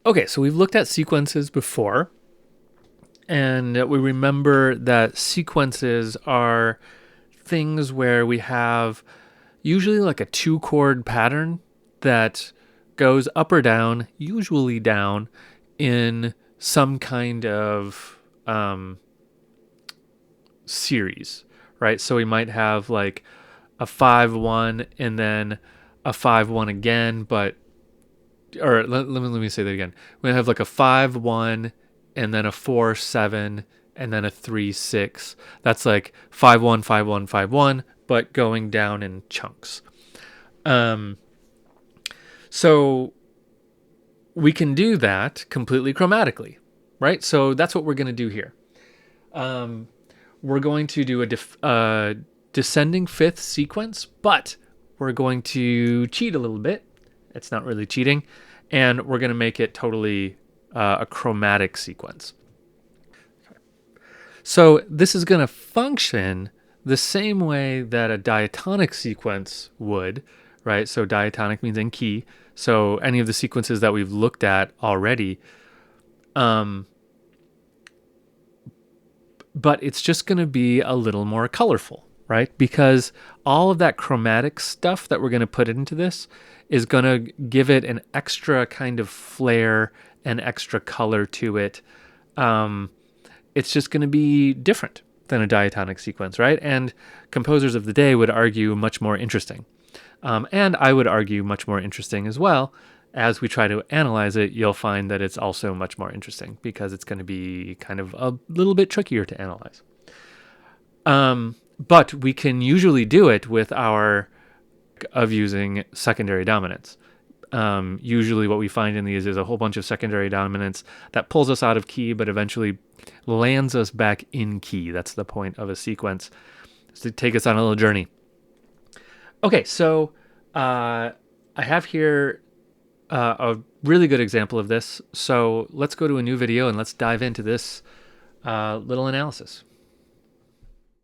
Okay, so we've looked at sequences before, and we remember that sequences are things where we have usually like a 2-chord pattern that goes up or down, usually down, in some kind of series, right? So we might have like a 5-1 and then a 5-1 again, but or let me say that again. We have like a 5-1 and then a 4-7 and then a 3-6. That's like 5-1 5-1 5-1, but going down in chunks. So we can do that completely chromatically, right? So that's what we're going to do here. We're going to do a descending fifth sequence, but we're going to cheat a little bit. It's not really cheating, and we're going to make it totally a chromatic sequence. Okay. So this is going to function the same way that a diatonic sequence would, right? So diatonic means in key. So any of the sequences that we've looked at already, but it's just going to be a little more colorful, right? Because all of that chromatic stuff that we're going to put into this is going to give it an extra kind of flair and extra color to it. It's just going to be different than a diatonic sequence, right? And composers of the day would argue much more interesting. And I would argue much more interesting as well. As we try to analyze it, you'll find that it's also much more interesting because it's going to be kind of a little bit trickier to analyze. But we can usually do it with our of using secondary dominants. Usually what we find in these is a whole bunch of secondary dominants that pulls us out of key, but eventually lands us back in key. That's the point of a sequence, is to take us on a little journey. Okay, so I have here a really good example of this. So let's go to a new video and let's dive into this little analysis.